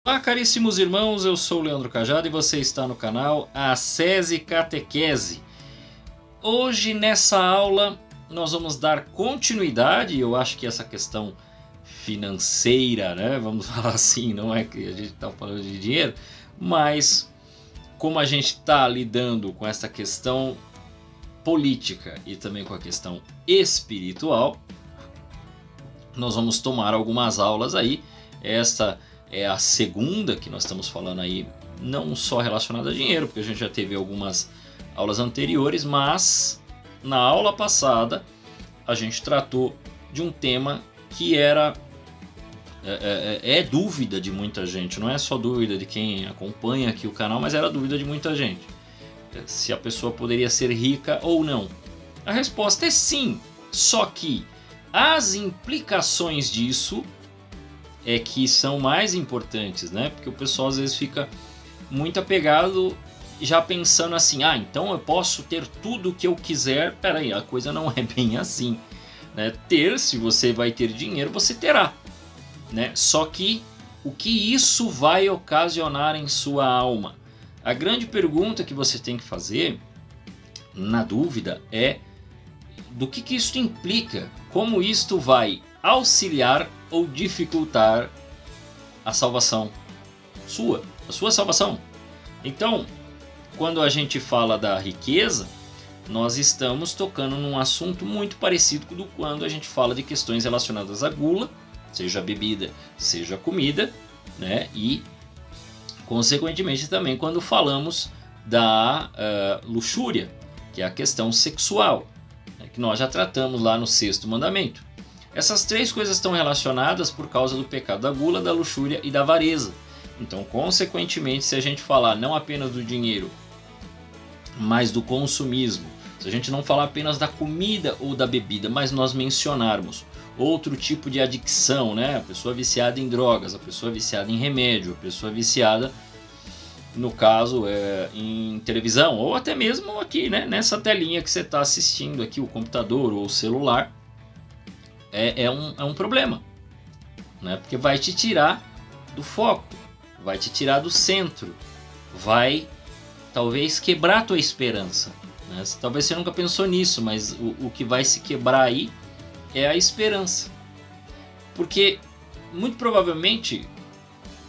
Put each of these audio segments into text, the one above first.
Olá, caríssimos irmãos, eu sou o Leandro Cajado e você está no canal Ascese Catequese. Hoje nessa aula nós vamos dar continuidade, eu acho que essa questão financeira, né, vamos falar assim, não é que a gente está falando de dinheiro, mas como a gente está lidando com essa questão política e também com a questão espiritual, nós vamos tomar algumas aulas aí. Esta é a segunda que nós estamos falando aí, não só relacionada a dinheiro, porque a gente já teve algumas aulas anteriores, mas na aula passada a gente tratou de um tema que era dúvida de muita gente, não é só dúvida de quem acompanha aqui o canal, mas era dúvida de muita gente, se a pessoa poderia ser rica ou não. A resposta é sim, só que as implicações disso é que são mais importantes, né? Porque o pessoal às vezes fica muito apegado já pensando assim, então eu posso ter tudo o que eu quiser. Peraí, a coisa não é bem assim, né? Se você vai ter dinheiro, você terá, né? Só que o que isso vai ocasionar em sua alma? A grande pergunta que você tem que fazer, na dúvida, é do que isso implica, como isto vai auxiliar ou dificultar a salvação a sua salvação. Então, quando a gente fala da riqueza, nós estamos tocando num assunto muito parecido com quando a gente fala de questões relacionadas à gula, seja bebida, seja comida, né? E consequentemente também quando falamos da luxúria, que é a questão sexual, né? Que nós já tratamos lá no 6º mandamento. Essas três coisas estão relacionadas por causa do pecado da gula, da luxúria e da avareza. Então, consequentemente, se a gente falar não apenas do dinheiro, mas do consumismo, se a gente não falar apenas da comida ou da bebida, mas nós mencionarmos outro tipo de adicção, né? A pessoa viciada em drogas, a pessoa viciada em remédio, a pessoa viciada, no caso, em televisão, ou até mesmo aqui, né? Nessa telinha que você está assistindo aqui, o computador ou o celular, é um problema, né? Porque vai te tirar do foco, vai te tirar do centro, vai talvez quebrar a tua esperança, né? Talvez você nunca pensou nisso, mas o que vai se quebrar aí é a esperança. Porque muito provavelmente,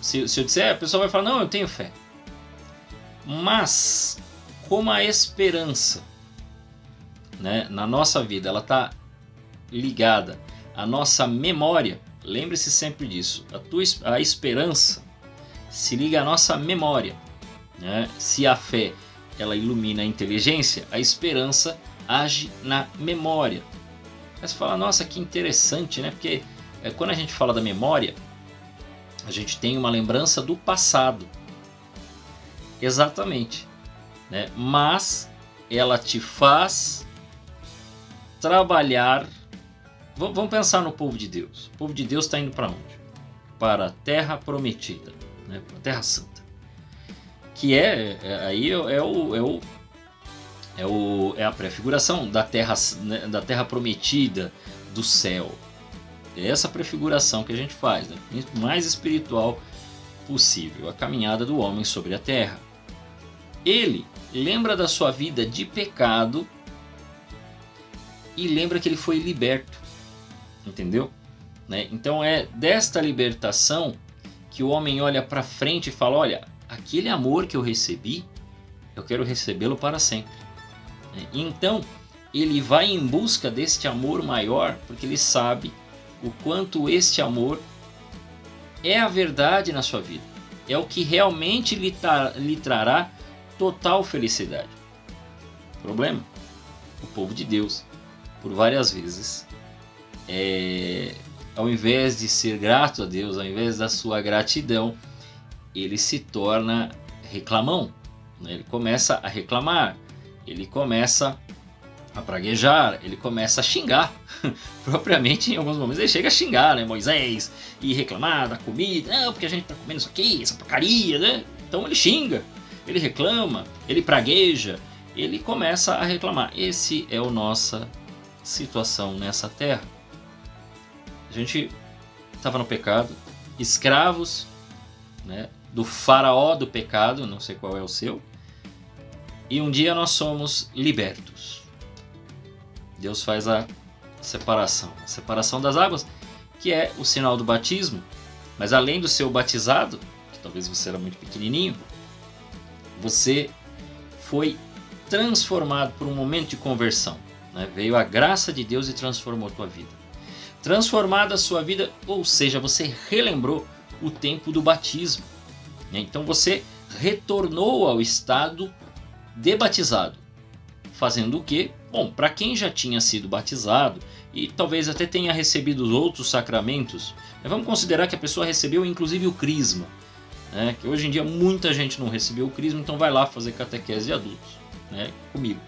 se eu disser, a pessoa vai falar, não, eu tenho fé. Mas como a esperança, né, na nossa vida, ela está ligada à nossa memória, lembre-se sempre disso, a esperança se liga à nossa memória, né? Se a fé ela ilumina a inteligência, a esperança age na memória. Aí você fala, nossa, que interessante, né? Porque quando a gente fala da memória, a gente tem uma lembrança do passado, exatamente, né? Mas ela te faz trabalhar. Vamos pensar no povo de Deus. O povo de Deus está indo para onde? Para a terra prometida, né? Para a terra santa, que aí é a prefiguração da terra, né? Da terra prometida, do céu. É essa prefiguração que a gente faz, né? O mais espiritual possível, a caminhada do homem sobre a terra. Ele lembra da sua vida de pecado e lembra que ele foi liberto. Entendeu? Né? Então é desta libertação que o homem olha para frente e fala, olha, aquele amor que eu recebi, eu quero recebê-lo para sempre. Então ele vai em busca deste amor maior, porque ele sabe o quanto este amor é a verdade na sua vida, é o que realmente lhe trará total felicidade. Problema? O povo de Deus, por várias vezes, ao invés de ser grato a Deus, ao invés da sua gratidão, ele se torna reclamão, né? Ele começa a reclamar, ele começa a praguejar, ele começa a xingar. Propriamente, em alguns momentos, ele chega a xingar, né, Moisés, e reclamar da comida, não, porque a gente está comendo isso aqui, essa porcaria, né? Então ele xinga, ele reclama, ele pragueja, ele começa a reclamar. Esse é a nossa situação nessa terra. A gente estava no pecado, escravos né, do faraó do pecado, não sei qual é o seu, e um dia nós somos libertos. Deus faz a separação das águas, que é o sinal do batismo. Mas além do ser batizado, que talvez você era muito pequenininho, você foi transformado por um momento de conversão, né? Veio a graça de Deus e transformou a tua vida. Transformada a sua vida, ou seja, você relembrou o tempo do batismo, né? Então você retornou ao estado de batizado. Fazendo o quê? Bom, para quem já tinha sido batizado e talvez até tenha recebido os outros sacramentos, vamos considerar que a pessoa recebeu inclusive o crisma, né? Que hoje em dia muita gente não recebeu o crisma, então vai lá fazer catequese de adultos, né? Comigo.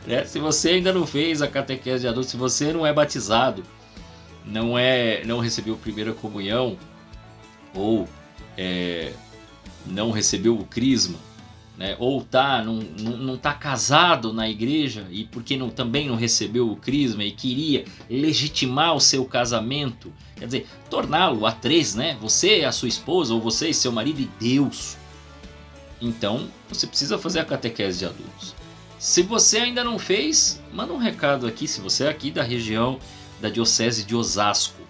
Né? Se você ainda não fez a catequese de adultos, se você não é batizado, não recebeu a primeira comunhão ou não recebeu o crisma, né? Ou não está casado na igreja e porque também não recebeu o crisma e queria legitimar o seu casamento, quer dizer, torná-lo a três, né? Você, a sua esposa, ou você e seu marido e Deus. Então, você precisa fazer a catequese de adultos. Se você ainda não fez, manda um recado aqui, se você é aqui da região da diocese de Osasco.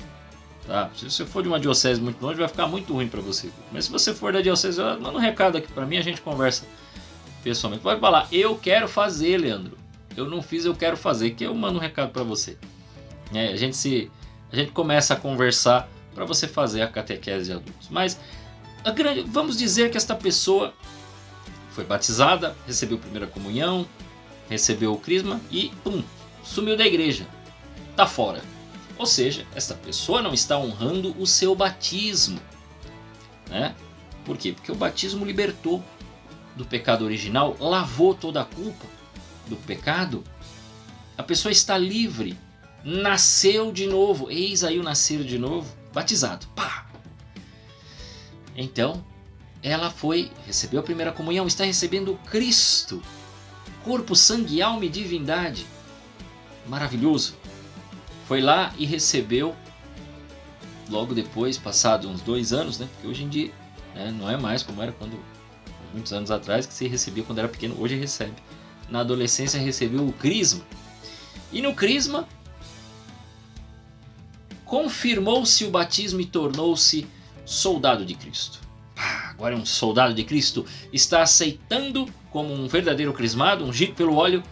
Tá? Se você for de uma diocese muito longe, vai ficar muito ruim para você. Mas se você for da diocese, manda um recado aqui para mim, a gente conversa pessoalmente. Pode falar, eu quero fazer, Leandro. Eu não fiz, eu quero fazer, que eu mando um recado para você. A gente começa a conversar para você fazer a catequese de adultos. Mas vamos dizer que esta pessoa foi batizada, recebeu a primeira comunhão, recebeu o crisma e pum, sumiu da igreja. Está fora. Ou seja, esta pessoa não está honrando o seu batismo, né? Por quê? Porque o batismo libertou do pecado original, lavou toda a culpa do pecado. A pessoa está livre, nasceu de novo. Eis aí o nascer de novo, batizado. Pá! Então, ela recebeu a primeira comunhão, está recebendo o Cristo, corpo, sangue, alma e divindade. Maravilhoso. Foi lá e recebeu, logo depois, passado uns 2 anos, né? Porque hoje em dia, né, não é mais como era muitos anos atrás, que se recebia quando era pequeno, hoje recebe. Na adolescência recebeu o crisma. E no crisma, confirmou-se o batismo e tornou-se soldado de Cristo. Agora é um soldado de Cristo, está aceitando como um verdadeiro crismado, ungido pelo óleo,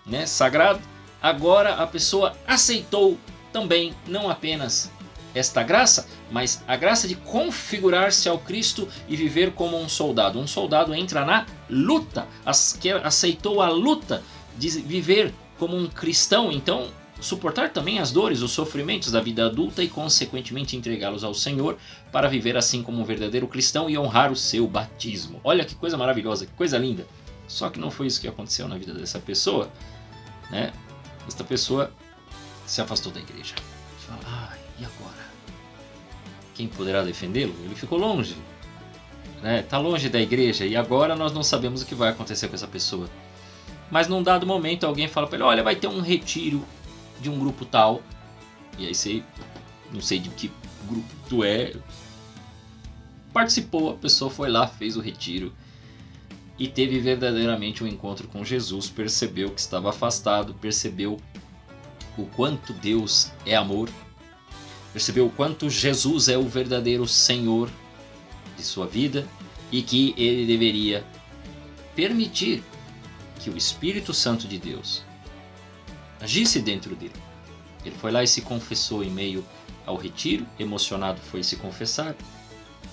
né, sagrado. Agora a pessoa aceitou também não apenas esta graça, mas a graça de configurar-se ao Cristo e viver como um soldado. Um soldado entra na luta, aceitou a luta de viver como um cristão, então suportar também as dores, os sofrimentos da vida adulta e consequentemente entregá-los ao Senhor para viver assim como um verdadeiro cristão e honrar o seu batismo. Olha que coisa maravilhosa, que coisa linda. Só que não foi isso que aconteceu na vida dessa pessoa, né? Esta pessoa se afastou da igreja. Você fala, e agora? Quem poderá defendê-lo? Ele ficou longe, né? Está longe da igreja e agora nós não sabemos o que vai acontecer com essa pessoa. Mas num dado momento alguém fala para ele, olha, vai ter um retiro de um grupo tal. E aí você, não sei de que grupo tu é, participou, a pessoa foi lá, fez o retiro e teve verdadeiramente um encontro com Jesus, percebeu que estava afastado, percebeu o quanto Deus é amor, percebeu o quanto Jesus é o verdadeiro Senhor de sua vida e que ele deveria permitir que o Espírito Santo de Deus agisse dentro dele. Ele foi lá e se confessou em meio ao retiro, emocionado foi se confessar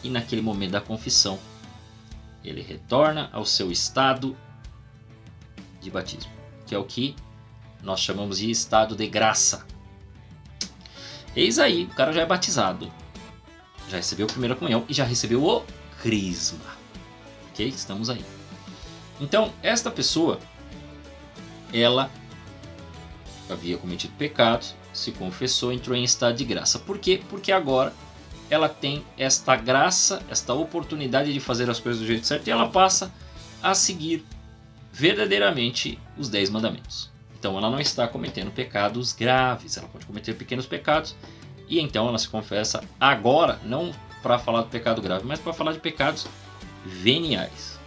e naquele momento da confissão ele retorna ao seu estado de batismo, que é o que nós chamamos de estado de graça. Eis aí, o cara já é batizado, já recebeu a primeira comunhão e já recebeu o crisma. Ok? Estamos aí. Então, esta pessoa, ela havia cometido pecados, se confessou, entrou em estado de graça. Por quê? Porque agora ela tem esta graça, esta oportunidade de fazer as coisas do jeito certo e ela passa a seguir verdadeiramente os 10 mandamentos. Então ela não está cometendo pecados graves, ela pode cometer pequenos pecados e então ela se confessa agora, não para falar do pecado grave, mas para falar de pecados veniais.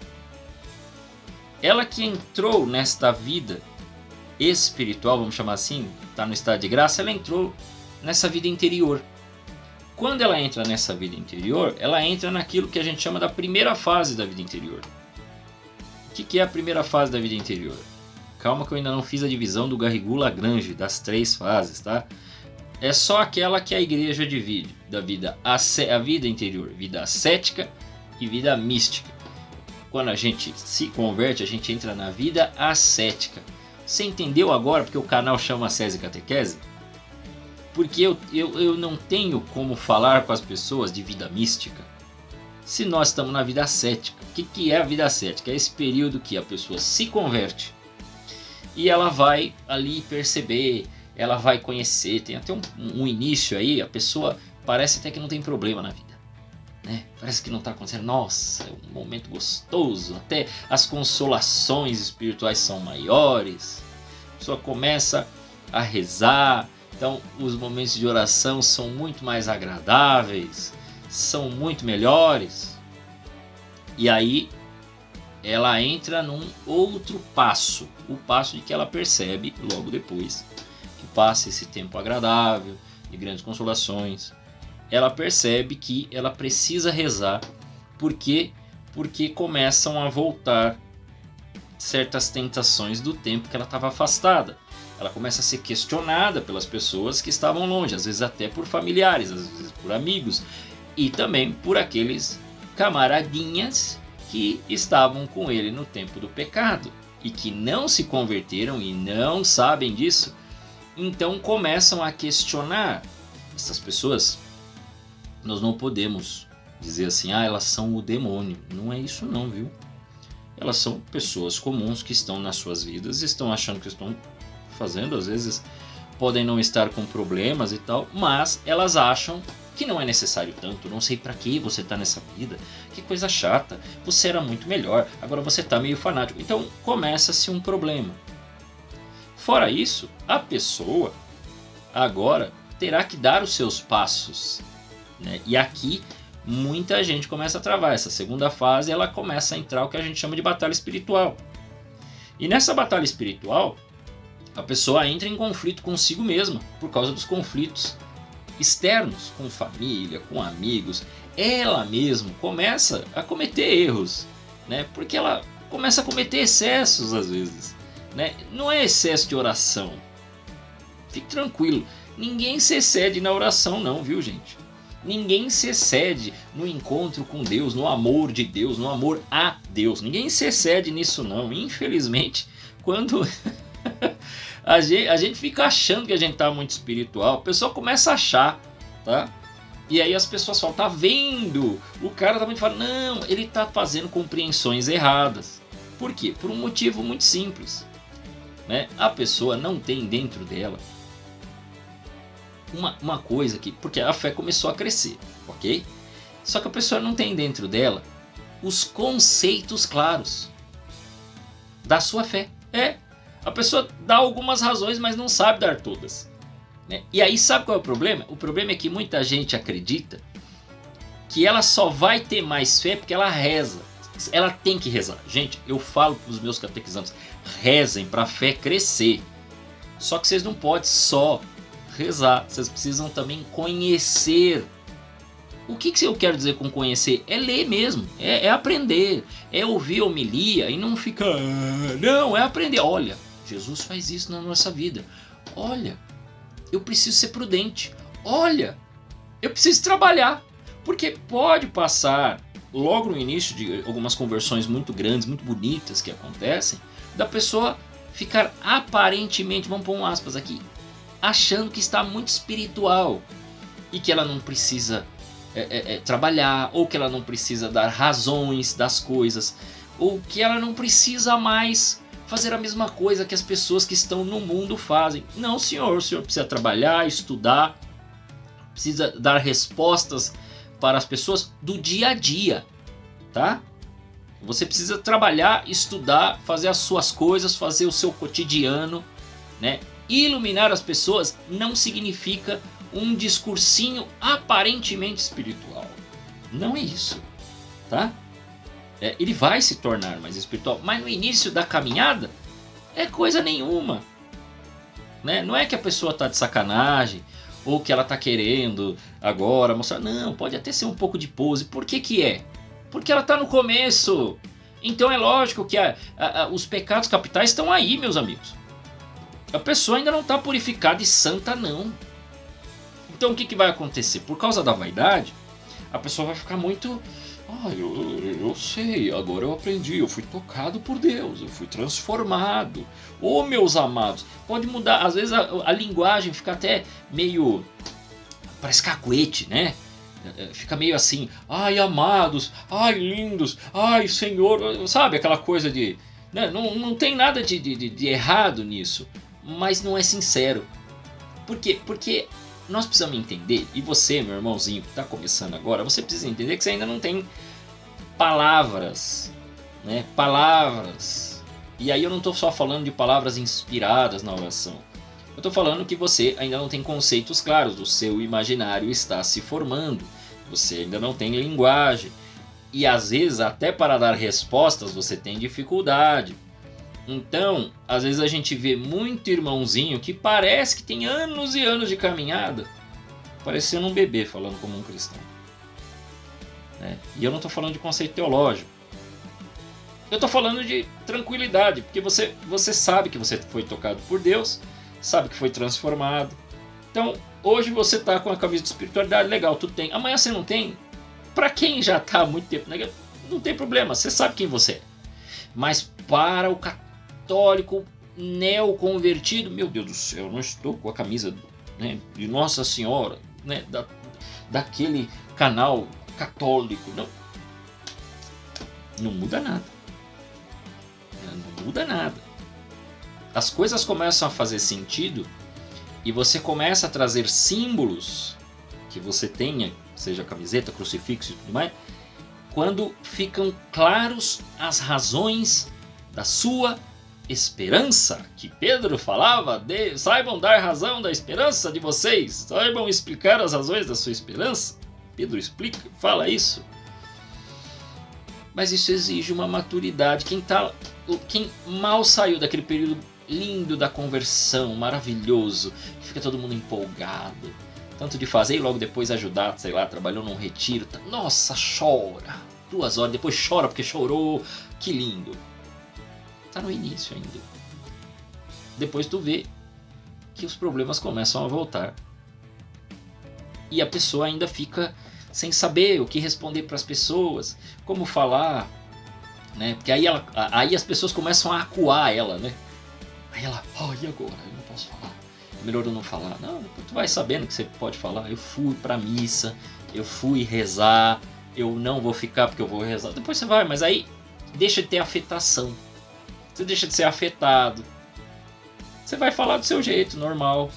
Ela que entrou nesta vida espiritual, vamos chamar assim, está no estado de graça, ela entrou nessa vida interior. Quando ela entra nessa vida interior, ela entra naquilo que a gente chama da primeira fase da vida interior. O que é a primeira fase da vida interior? Calma que eu ainda não fiz a divisão do Garrigou-Lagrange, das 3 fases, tá? É só aquela que a igreja divide, da vida a vida interior, vida ascética e vida mística. Quando a gente se converte, a gente entra na vida ascética. Você entendeu agora porque o canal chama Ascese e Catequese? Porque eu não tenho como falar com as pessoas de vida mística se nós estamos na vida ascética. O que é a vida ascética? É esse período que a pessoa se converte e ela vai ali perceber, ela vai conhecer, tem até um início aí, a pessoa parece até que não tem problema na vida, né? Parece que não está acontecendo, nossa, é um momento gostoso, até as consolações espirituais são maiores, a pessoa começa a rezar, então os momentos de oração são muito mais agradáveis, são muito melhores, e aí ela entra num outro passo, o passo de que ela percebe logo depois que passa esse tempo agradável, de grandes consolações, ela percebe que ela precisa rezar, porque começam a voltar certas tentações do tempo que ela estava afastada. Ela começa a ser questionada pelas pessoas que estavam longe, às vezes até por familiares, às vezes por amigos, e também por aqueles camaradinhas que estavam com ele no tempo do pecado e que não se converteram e não sabem disso. Então começam a questionar essas pessoas. Nós não podemos dizer assim, elas são o demônio. Não é isso não, viu? Elas são pessoas comuns que estão nas suas vidas, estão achando que estão fazendo, às vezes podem não estar com problemas e tal, mas elas acham que não é necessário tanto, não sei pra que você tá nessa vida, que coisa chata, você era muito melhor, agora você tá meio fanático. Então começa-se um problema. Fora isso, a pessoa agora terá que dar os seus passos, né? E aqui muita gente começa a travar. Essa segunda fase ela começa a entrar o que a gente chama de batalha espiritual. E nessa batalha espiritual, a pessoa entra em conflito consigo mesma por causa dos conflitos externos, com família, com amigos. Ela mesma começa a cometer erros, né? Porque ela começa a cometer excessos às vezes, né? Não é excesso de oração. Fique tranquilo, ninguém se excede na oração não, viu gente? Ninguém se excede no encontro com Deus, no amor de Deus, no amor a Deus. Ninguém se excede nisso não. Infelizmente, quando a gente fica achando que a gente está muito espiritual, o pessoal começa a achar, tá? E aí as pessoas falam, tá vendo? O cara tá muito falando, não, ele tá fazendo compreensões erradas. Por quê? Por um motivo muito simples, né? A pessoa não tem dentro dela uma coisa que, porque a fé começou a crescer, ok? Só que a pessoa não tem dentro dela os conceitos claros da sua fé. A pessoa dá algumas razões, mas não sabe dar todas, né? E aí sabe qual é o problema? O problema é que muita gente acredita que ela só vai ter mais fé porque ela reza. Ela tem que rezar. Gente, eu falo para os meus catequizandos, rezem para a fé crescer. Só que vocês não podem só rezar, vocês precisam também conhecer. O que eu quero dizer com conhecer? É ler mesmo, é aprender, é ouvir a homilia e não ficar... Não, é aprender. Olha, Jesus faz isso na nossa vida. Olha, eu preciso ser prudente. Olha, eu preciso trabalhar. Porque pode passar, logo no início de algumas conversões muito grandes, muito bonitas que acontecem, da pessoa ficar aparentemente, vamos pôr um aspas aqui, achando que está muito espiritual e que ela não precisa trabalhar, ou que ela não precisa dar razões das coisas, ou que ela não precisa mais fazer a mesma coisa que as pessoas que estão no mundo fazem. Não, senhor, o senhor precisa trabalhar, estudar, precisa dar respostas para as pessoas do dia a dia, tá? Você precisa trabalhar, estudar, fazer as suas coisas, fazer o seu cotidiano, né? Iluminar as pessoas não significa um discursinho aparentemente espiritual. Não é isso, tá? Ele vai se tornar mais espiritual, mas no início da caminhada é coisa nenhuma, né? Não é que a pessoa está de sacanagem ou que ela está querendo agora mostrar. Não, pode até ser um pouco de pose. Por que que é? Porque ela está no começo. Então é lógico que os pecados capitais estão aí, meus amigos. A pessoa ainda não está purificada e santa, não. Então o que que vai acontecer? Por causa da vaidade, a pessoa vai ficar muito... eu sei, agora eu aprendi, eu fui tocado por Deus, eu fui transformado. Ô, meus amados, pode mudar, às vezes a linguagem fica até meio... parece cacuete, né? Fica meio assim, ai amados, ai lindos, ai Senhor, sabe aquela coisa de... né? Não tem nada de errado nisso, mas não é sincero. Por quê? Porque nós precisamos entender, e você, meu irmãozinho que está começando agora, você precisa entender que você ainda não tem palavras, né? Palavras. E aí eu não estou só falando de palavras inspiradas na oração. Eu estou falando que você ainda não tem conceitos claros, o seu imaginário está se formando, você ainda não tem linguagem. E às vezes até para dar respostas você tem dificuldade. Então, às vezes a gente vê muito irmãozinho que parece que tem anos e anos de caminhada, parecendo um bebê falando como um cristão. E eu não estou falando de conceito teológico. Eu estou falando de tranquilidade, porque você sabe que você foi tocado por Deus, sabe que foi transformado. Então, hoje você está com a camisa de espiritualidade, legal, tu tem. Amanhã você não tem. Para quem já está há muito tempo, não tem problema, você sabe quem você é. Mas para o católico neoconvertido, meu Deus do céu, eu não estou com a camisa, né, de Nossa Senhora, né, daquele canal católico. Não muda nada. Não muda nada. As coisas começam a fazer sentido e você começa a trazer símbolos que você tenha, seja camiseta, crucifixo e tudo mais, quando ficam claros as razões da sua esperança, que Pedro falava, saibam dar razão da esperança de vocês, saibam explicar as razões da sua esperança. Pedro explica, fala isso. Mas isso exige uma maturidade. Quem mal saiu daquele período lindo da conversão, maravilhoso, que fica todo mundo empolgado, tanto de fazer e logo depois ajudar, sei lá, trabalhou num retiro, nossa, chora, 2 horas, depois chora porque chorou, que lindo. Tá no início ainda. Depois tu vê que os problemas começam a voltar. E a pessoa ainda fica sem saber o que responder para as pessoas, como falar, né? Porque aí as pessoas começam a acuar ela, né? Aí ela, e agora? Eu não posso falar. É melhor eu não falar. Não, tu vai sabendo que você pode falar. Eu fui pra missa, eu fui rezar, eu não vou ficar porque eu vou rezar. Depois você vai, mas aí deixa de ter afetação. Você deixa de ser afetado. Você vai falar do seu jeito, normal,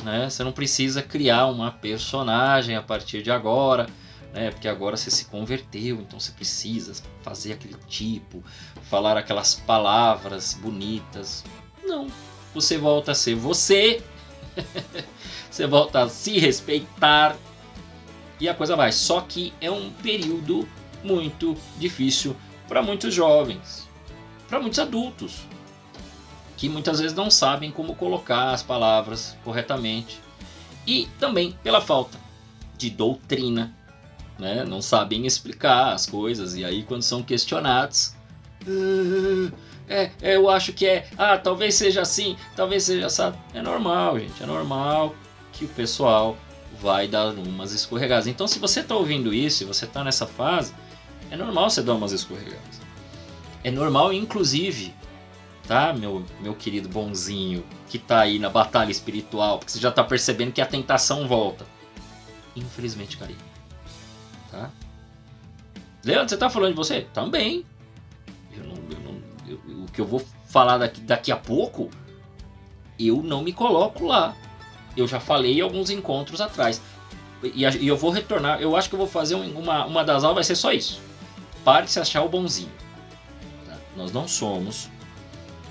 né? Você não precisa criar uma personagem a partir de agora, né? Porque agora você se converteu, então você precisa fazer aquele tipo, falar aquelas palavras bonitas. Não, você volta a ser você, você volta a se respeitar e a coisa vai. Só que é um período muito difícil para muitos jovens, para muitos adultos, que muitas vezes não sabem como colocar as palavras corretamente e também pela falta de doutrina, né? Não sabem explicar as coisas e aí quando são questionados, eu acho que talvez seja assim, talvez seja assim. É normal, gente, é normal que o pessoal vai dar umas escorregadas. Então se você está ouvindo isso e você está nessa fase, é normal você dar umas escorregadas. É normal, inclusive, tá, meu querido bonzinho, que tá aí na batalha espiritual, porque você já tá percebendo que a tentação volta. Infelizmente, carinho. Tá? Leandro, você tá falando de você? Também. O que eu vou falar daqui a pouco, eu não me coloco lá. Eu já falei em alguns encontros atrás. E eu vou retornar, eu acho que eu vou fazer uma das aulas, vai ser só isso. Pare de se achar o bonzinho. Tá? Nós não somos...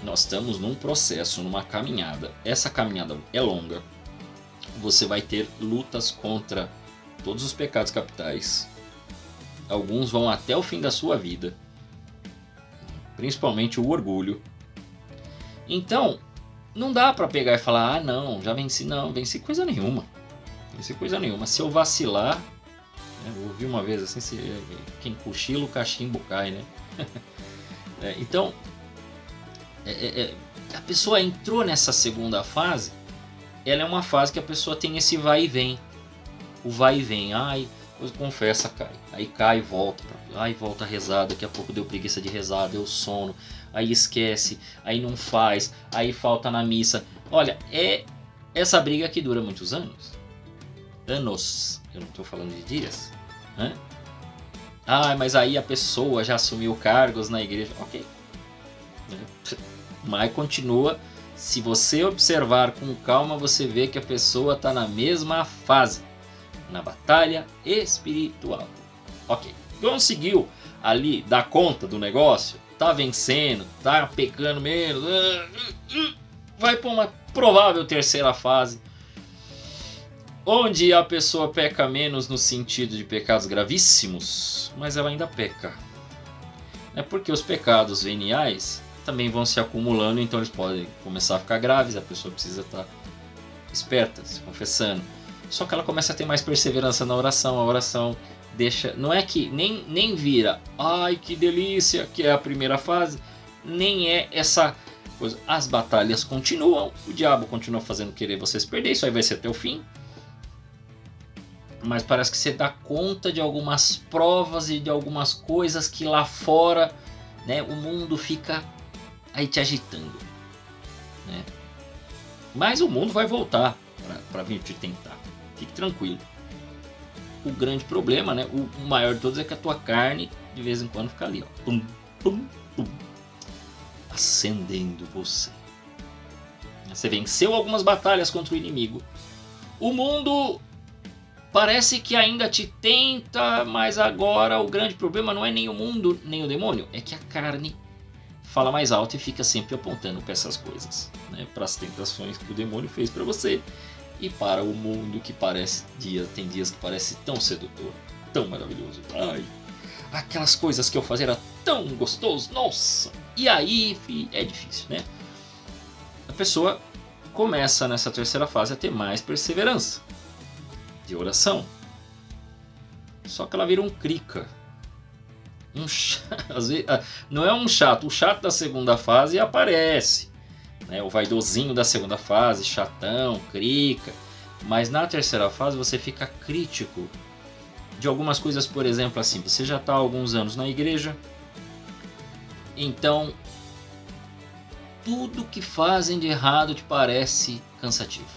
Nós estamos num processo, numa caminhada. Essa caminhada é longa. Você vai ter lutas contra todos os pecados capitais. alguns vão até o fim da sua vida, principalmente o orgulho. Então, não dá pra pegar e falar, ah não, já venci. Não, venci coisa nenhuma. Venci coisa nenhuma. Se eu vacilar, né, eu ouvi uma vez assim, quem cochila o cachimbo cai, né? Então, a pessoa entrou nessa segunda fase, ela é uma fase que a pessoa tem esse vai e vem. O vai e vem, ai, confessa, cai. Aí cai e volta. Aí volta a rezar, daqui a pouco deu preguiça de rezar, deu sono. Aí esquece, aí não faz, aí falta na missa. Olha, é essa briga que dura muitos anos. Anos, eu não estou falando de dias. Né? Ah, mas aí a pessoa já assumiu cargos na igreja. Ok. Mas continua. Se você observar com calma, você vê que a pessoa está na mesma fase. Na batalha espiritual. Ok. Conseguiu ali dar conta do negócio. Tá vencendo. Tá pecando menos. Vai para uma provável terceira fase. Onde a pessoa peca menos no sentido de pecados gravíssimos. Mas ela ainda peca. É porque os pecados veniais também vão se acumulando, então eles podem começar a ficar graves, a pessoa precisa estar esperta, se confessando. Só que ela começa a ter mais perseverança na oração, a oração deixa... Não é que nem vira, ai que delícia, que é a primeira fase, nem é essa coisa. As batalhas continuam, o diabo continua fazendo querer você se perder, isso aí vai ser até o fim. Mas parece que você dá conta de algumas provas e de algumas coisas que lá fora, né, o mundo fica aí te agitando, né? Mas o mundo vai voltar para vir te tentar. Fique tranquilo. O grande problema, né, o maior de todos, é que a tua carne de vez em quando fica ali, ó, pum, pum, pum, acendendo você. Você venceu algumas batalhas contra o inimigo. O mundo parece que ainda te tenta, mas agora o grande problema não é nem o mundo, nem o demônio, é que a carne fala mais alto e fica sempre apontando para essas coisas, né? Para as tentações que o demônio fez para você e para o mundo que parece tem dias que parece tão sedutor, tão maravilhoso. Ai, aquelas coisas que eu fazia era tão gostoso, nossa! E aí é difícil, né? A pessoa começa nessa terceira fase a ter mais perseverança de oração. Só que ela vira um crica. Às vezes, não é um chato. O chato da segunda fase aparece, né? O vaidosinho da segunda fase, chatão, crica. Mas na terceira fase você fica crítico de algumas coisas. Por exemplo, assim, você já está há alguns anos na igreja, então tudo que fazem de errado te parece cansativo.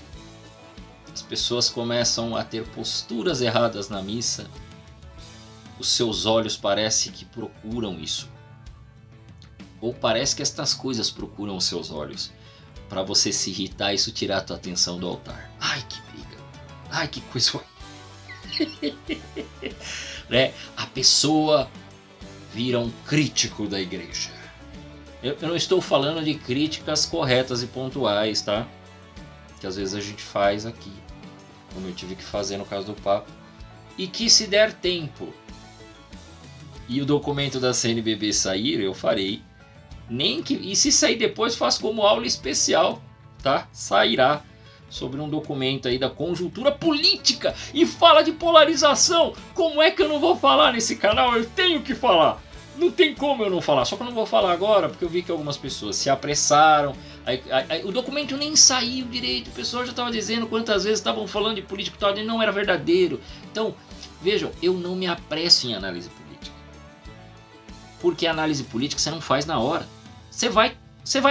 As pessoas começam a ter posturas erradas na missa. Os seus olhos parece que procuram isso. Ou parece que estas coisas procuram os seus olhos. Para você se irritar e isso tirar a tua atenção do altar. Ai, que briga. Ai, que coisa ruim. Né? A pessoa vira um crítico da igreja. Eu não estou falando de críticas corretas e pontuais, tá? Que às vezes a gente faz aqui. Como eu tive que fazer no caso do Papa. E que se der tempo e o documento da CNBB sair, eu farei. E se sair depois, faço como aula especial, tá? Sairá sobre um documento aí da conjuntura política e fala de polarização. Como é que eu não vou falar nesse canal? Eu tenho que falar. Não tem como eu não falar. Só que eu não vou falar agora porque eu vi que algumas pessoas se apressaram. O documento nem saiu direito. O pessoal já estava dizendo quantas vezes estavam falando de político e tal, e não era verdadeiro. Então, vejam, eu não me apresso em análise política. Porque análise política você não faz na hora. Você vai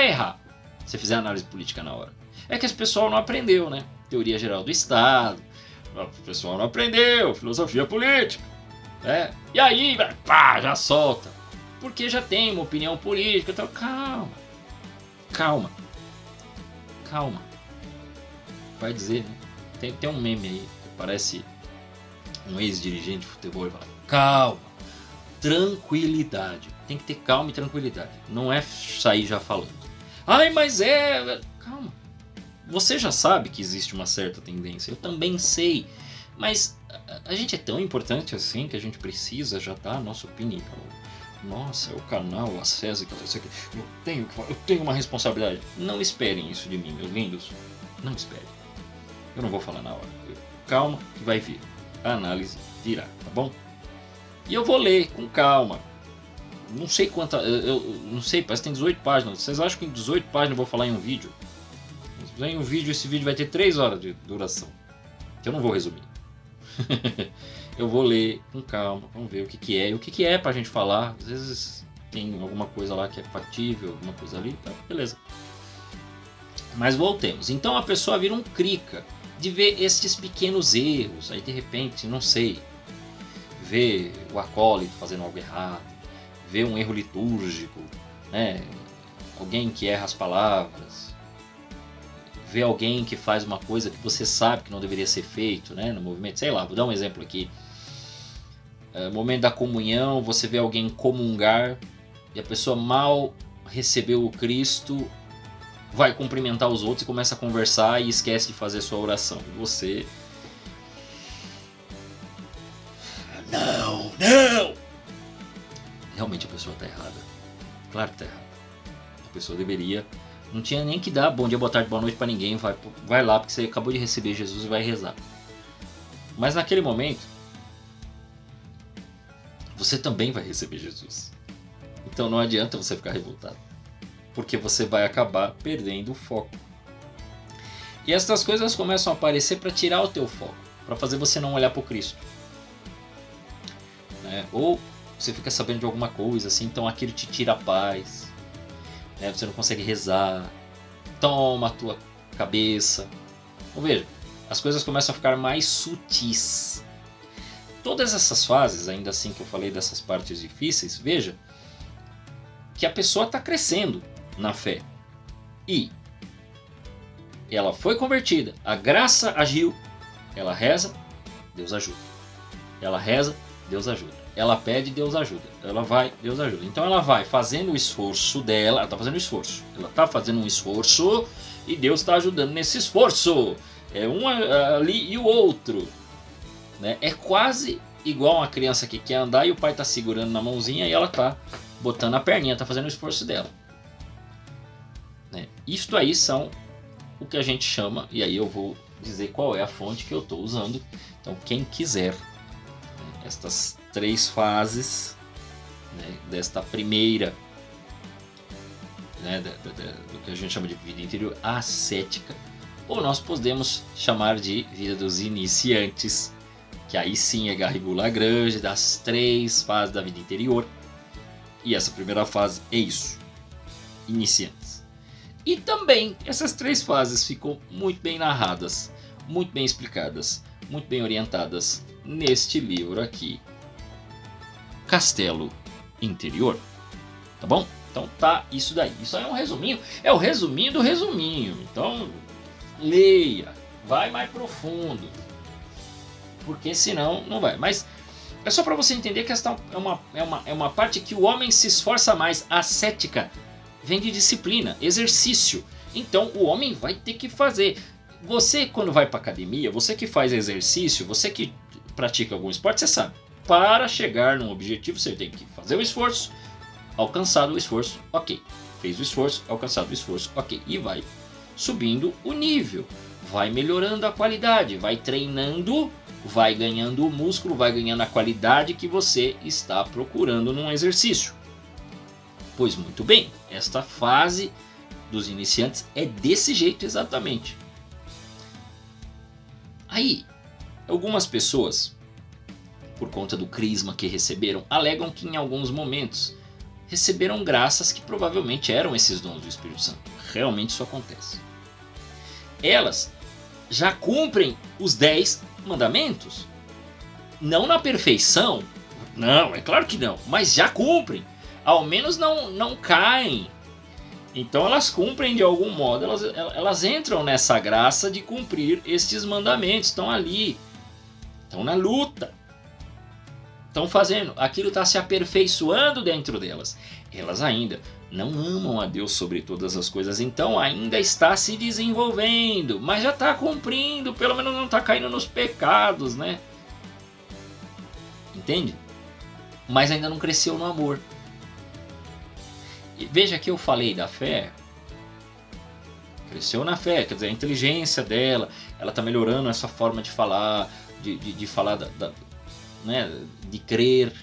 errar se fizer análise política na hora. É que esse pessoal não aprendeu, né? Teoria geral do Estado. O pessoal não aprendeu. Filosofia política. Né? E aí, pá, já solta. Porque já tem uma opinião política. Então, calma. Vai dizer, né? Tem um meme aí que parece um ex-dirigente de futebol e fala, calma. Tranquilidade. Tem que ter calma e tranquilidade. Não é sair já falando. Ai, mas calma. Você já sabe que existe uma certa tendência. Eu também sei. Mas a gente é tão importante assim que a gente precisa já dar a nossa opinião. Nossa, é o canal, a César, eu tenho uma responsabilidade. Não esperem isso de mim, meus lindos. Não esperem. Eu não vou falar na hora. Calma que vai vir. A análise virá, tá bom? E eu vou ler com calma. Não sei quanta... Eu não sei, parece que tem 18 páginas. Vocês acham que em 18 páginas eu vou falar em um vídeo? Em um vídeo, esse vídeo vai ter 3 horas de duração. Eu não vou resumir. Eu vou ler com calma, vamos ver o que é. E o que é pra gente falar. Às vezes tem alguma coisa lá que é factível, alguma coisa ali, tá? Beleza. Mas voltemos. Então a pessoa vira um crica de ver esses pequenos erros. Aí de repente, não sei, vê o acólito fazendo algo errado, vê um erro litúrgico, né? Alguém que erra as palavras, vê alguém que faz uma coisa que você sabe que não deveria ser feito, né? No movimento, sei lá, vou dar um exemplo aqui. No momento da comunhão, você vê alguém comungar e a pessoa mal recebeu o Cristo, vai cumprimentar os outros e começa a conversar e esquece de fazer sua oração. E você... Não! Realmente a pessoa está errada. Claro que está errada. A pessoa deveria... Não tinha nem que dar bom dia, boa tarde, boa noite para ninguém. Vai lá porque você acabou de receber Jesus e vai rezar. Mas naquele momento, você também vai receber Jesus. Então não adianta você ficar revoltado, porque você vai acabar perdendo o foco. E essas coisas começam a aparecer para tirar o teu foco, para fazer você não olhar para o Cristo, né? Ou você fica sabendo de alguma coisa assim, então aquilo te tira a paz, né? Você não consegue rezar, toma a tua cabeça. Então veja, as coisas começam a ficar mais sutis. Todas essas fases, ainda assim que eu falei dessas partes difíceis, veja que a pessoa está crescendo na fé. E ela foi convertida, a graça agiu, ela reza, Deus ajuda. Ela reza, Deus ajuda. Ela pede, Deus ajuda. Ela vai, Deus ajuda. Então ela vai fazendo o esforço dela, ela está fazendo o esforço. Ela está fazendo um esforço e Deus está ajudando nesse esforço. É um ali e o outro, né? É quase igual uma criança que quer andar e o pai está segurando na mãozinha e ela está botando a perninha, está fazendo o esforço dela, né? Isto aí são o que a gente chama, e aí eu vou dizer qual é a fonte que eu estou usando. Então quem quiser, né, estas 3 fases, né, desta primeira, né, do que a gente chama de vida interior ascética, ou nós podemos chamar de vida dos iniciantes, que aí sim é Garrigou Lagrange, das 3 fases da vida interior. E essa primeira fase é isso, iniciantes. E também essas 3 fases ficam muito bem narradas, muito bem explicadas, muito bem orientadas neste livro aqui, Castelo Interior. Tá bom? Então tá isso daí. Isso aí é um resuminho, é o resuminho do resuminho. Então leia, vai mais profundo, porque senão não vai. Mas é só para você entender que esta é uma parte que o homem se esforça mais. A ascética vem de disciplina, exercício. Então o homem vai ter que fazer. Você, quando vai para academia, você que faz exercício, você que pratica algum esporte, você sabe. Para chegar num objetivo, você tem que fazer o esforço, alcançado o esforço, ok. Fez o esforço, alcançado o esforço, ok. E vai subindo o nível, vai melhorando a qualidade, vai treinando, vai ganhando o músculo, vai ganhando a qualidade que você está procurando num exercício. Pois muito bem, esta fase dos iniciantes é desse jeito exatamente. Aí, algumas pessoas, por conta do crisma que receberam, alegam que em alguns momentos receberam graças que provavelmente eram esses dons do Espírito Santo. Realmente isso acontece. Elas já cumprem os 10 mandamentos? Não na perfeição, não, é claro que não, mas já cumprem. Ao menos não caem. Então elas cumprem de algum modo, elas entram nessa graça de cumprir estes mandamentos, estão ali, estão na luta, estão fazendo, aquilo está se aperfeiçoando dentro delas. Elas ainda não amam a Deus sobre todas as coisas, então ainda está se desenvolvendo, mas já está cumprindo, pelo menos não está caindo nos pecados, né? Entende? Mas ainda não cresceu no amor. E veja que eu falei da fé. Cresceu na fé, quer dizer, a inteligência dela, ela está melhorando essa forma de falar, de falar, né, de crer,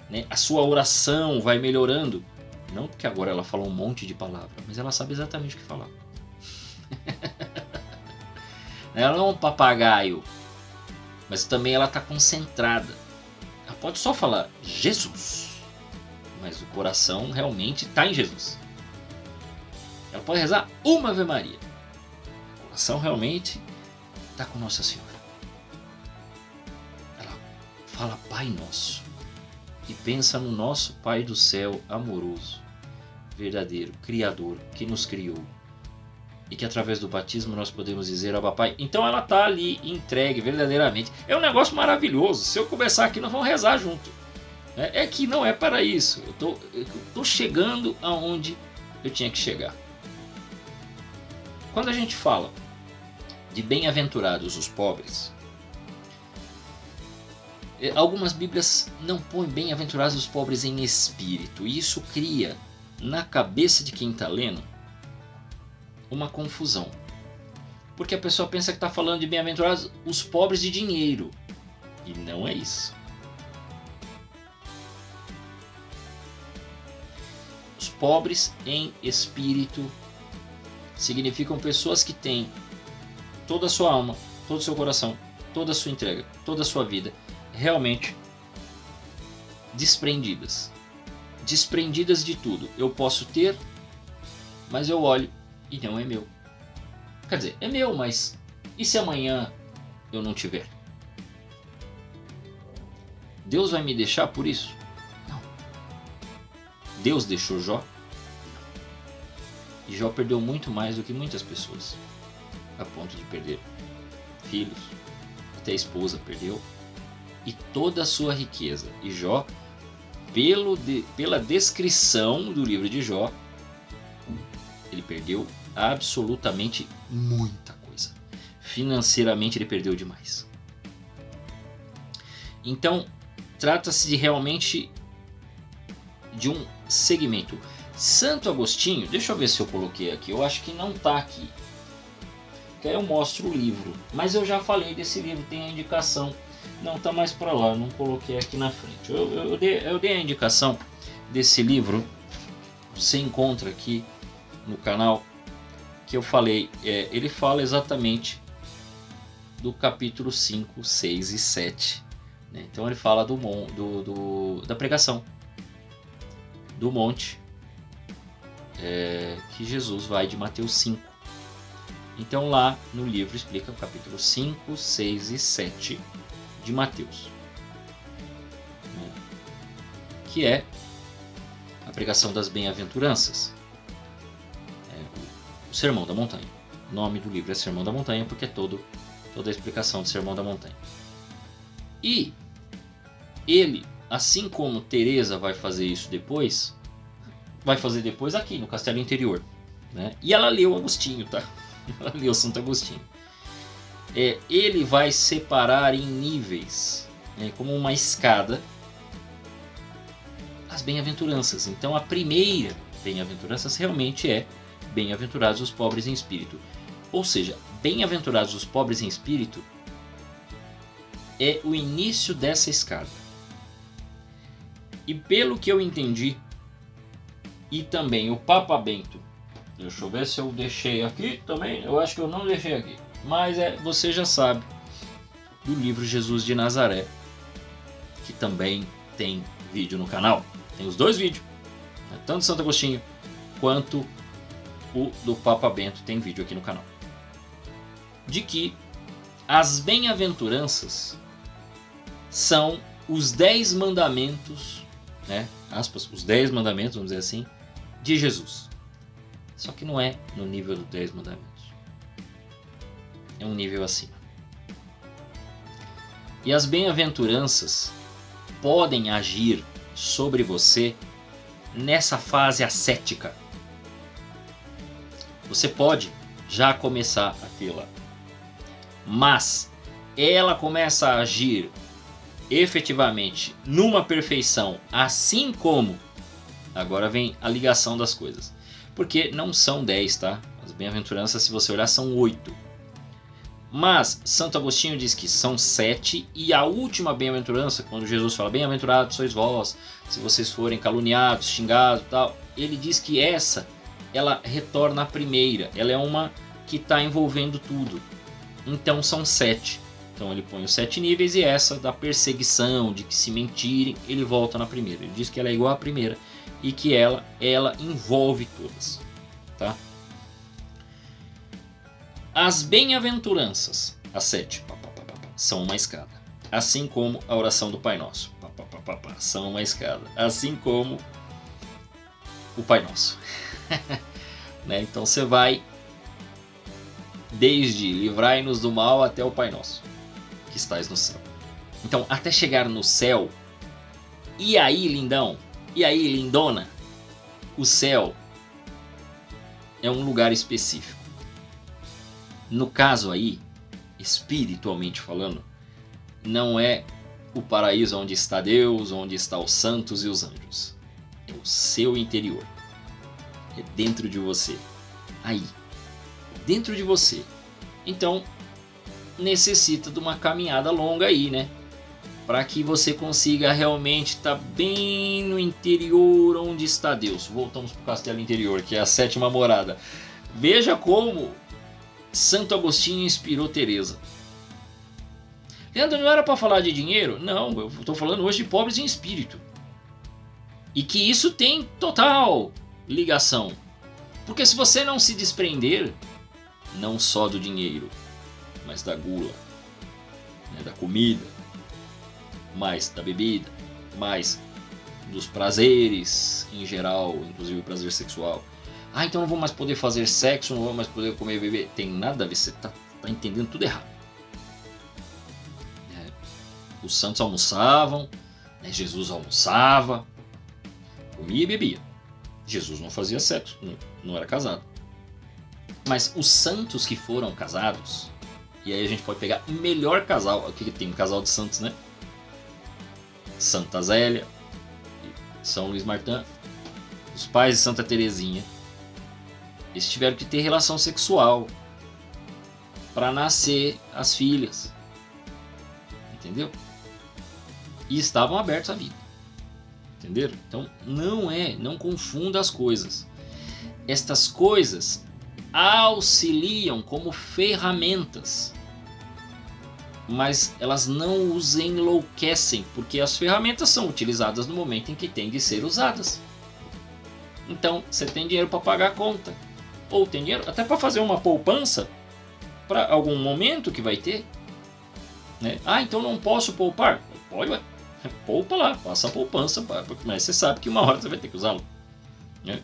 né? A sua oração vai melhorando. Não porque agora ela fala um monte de palavra, mas ela sabe exatamente o que falar. Ela não é um papagaio, mas também ela está concentrada. Ela pode só falar Jesus, mas o coração realmente está em Jesus. Ela pode rezar uma Ave Maria. O coração realmente está com Nossa Senhora. Ela fala Pai Nosso e pensa no nosso Pai do céu amoroso, verdadeiro, Criador, que nos criou. E que através do batismo nós podemos dizer Abba Pai. Então ela está ali entregue verdadeiramente. É um negócio maravilhoso. Se eu começar aqui, nós vamos rezar junto. É que não é para isso. Eu tô chegando aonde eu tinha que chegar. Quando a gente fala de bem-aventurados os pobres, algumas bíblias não põem bem-aventurados os pobres em espírito. E isso cria na cabeça de quem está lendo uma confusão. Porque a pessoa pensa que está falando de bem-aventurados os pobres de dinheiro. E não é isso. Os pobres em espírito significam pessoas que têm toda a sua alma, todo o seu coração, toda a sua entrega, toda a sua vida realmente desprendidas. Desprendidas de tudo. Eu posso ter, mas eu olho e não é meu. Quer dizer, é meu, mas e se amanhã eu não tiver? Deus vai me deixar por isso? Não. Deus deixou Jó? Não. E Jó perdeu muito mais do que muitas pessoas, a ponto de perder filhos, até a esposa perdeu, e toda a sua riqueza. E Jó, pela descrição do livro de Jó, ele perdeu absolutamente muita coisa. Financeiramente ele perdeu demais. Então, trata-se de realmente de um segmento. Santo Agostinho, deixa eu ver se eu coloquei aqui, eu acho que não está aqui. Que aí eu mostro o livro, mas eu já falei desse livro, tem a indicação. Não está mais para lá, não coloquei aqui na frente. Eu dei a indicação desse livro, você encontra aqui no canal, que eu falei, ele fala exatamente do capítulo 5, 6 e 7. Né? Então ele fala da pregação do monte que Jesus vai de Mateus 5. Então lá no livro explica o capítulo 5, 6 e 7 de Mateus, né? Que é a pregação das bem-aventuranças. O Sermão da Montanha. O nome do livro é Sermão da Montanha porque é toda a explicação do Sermão da Montanha. E ele, assim como Teresa vai fazer isso depois, vai fazer depois aqui no Castelo Interior, né? E ela leu Agostinho, tá? Ela leu Santo Agostinho. Ele vai separar em níveis, como uma escada, as bem-aventuranças. Então a primeira bem-aventuranças realmente é bem-aventurados os pobres em espírito. Ou seja, bem-aventurados os pobres em espírito é o início dessa escada. E pelo que eu entendi, e também o Papa Bento, deixa eu ver se eu deixei aqui também, eu acho que eu não deixei aqui, mas você já sabe, do livro Jesus de Nazaré, que também tem vídeo no canal. Tem os dois vídeos, né? Tanto Santo Agostinho quanto o do Papa Bento tem vídeo aqui no canal. De que as bem-aventuranças são os 10 mandamentos, né? Aspas, os 10 mandamentos, vamos dizer assim, de Jesus. Só que não é no nível dos 10 mandamentos. É um nível acima. E as bem-aventuranças podem agir sobre você nessa fase ascética. Você pode já começar a tê-la. Mas ela começa a agir efetivamente numa perfeição, assim como... Agora vem a ligação das coisas. Porque não são 10, tá? As bem-aventuranças, se você olhar, são 8. Mas Santo Agostinho diz que são 7. E a última bem-aventurança, quando Jesus fala: bem-aventurados sois vós, se vocês forem caluniados, xingados e tal. Ele diz que essa, ela retorna à primeira. Ela é uma que está envolvendo tudo. Então são 7. Então ele põe os 7 níveis, e essa da perseguição, de que se mentirem, ele volta na primeira. Ele diz que ela é igual à primeira e que ela envolve todas, tá? As bem-aventuranças, as 7, são uma escada. Assim como a oração do Pai Nosso, são uma escada. Assim como o Pai Nosso. Né? Então você vai desde livrai-nos do mal até o Pai Nosso, que estais no céu. Então, até chegar no céu, e aí, lindão, e aí, lindona, o céu é um lugar específico. No caso aí, espiritualmente falando, não é o paraíso onde está Deus, onde estão os santos e os anjos. É o seu interior. É dentro de você. Aí. Dentro de você. Então, necessita de uma caminhada longa aí, né? Para que você consiga realmente estar bem no interior onde está Deus. Voltamos para o castelo interior, que é a 7ª morada. Veja como Santo Agostinho inspirou Teresa. Leandro, não era para falar de dinheiro? Não, eu estou falando hoje de pobres em espírito. E que isso tem total ligação. Porque se você não se desprender, não só do dinheiro, mas da gula, né, da comida, mais da bebida, mais dos prazeres em geral, inclusive o prazer sexual. Ah, então não vou mais poder fazer sexo, não vou mais poder comer e beber. Tem nada a ver, você tá entendendo tudo errado. Os santos almoçavam, né, Jesus almoçava, comia e bebia. Jesus não fazia sexo, não era casado. Mas os santos que foram casados, e aí a gente pode pegar o melhor casal, aqui que tem um casal de santos, né? Santa Zélia, São Luís Martin, os pais de Santa Teresinha, eles tiveram que ter relação sexual para nascer as filhas, entendeu? E estavam abertos à vida, entenderam? Então não confunda as coisas. Estas coisas auxiliam como ferramentas, mas elas não os enlouquecem, porque as ferramentas são utilizadas no momento em que tem de ser usadas. Então, você tem dinheiro para pagar a conta, ou tem dinheiro até para fazer uma poupança para algum momento que vai ter, né? Ah, então não posso poupar? Pode, ué. Poupa lá, passa a poupança, mas você sabe que uma hora você vai ter que usá-lo, né?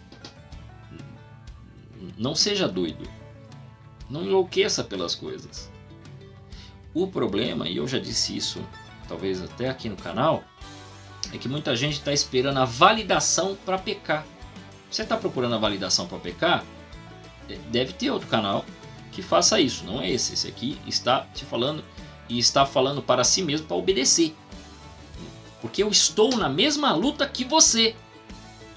Não seja doido, não enlouqueça pelas coisas. O problema, e eu já disse isso talvez até aqui no canal, é que muita gente está esperando a validação para pecar. Você está procurando a validação para pecar? Deve ter outro canal que faça isso, não é esse. Esse aqui está te falando e está falando para si mesmo para obedecer. Porque eu estou na mesma luta que você.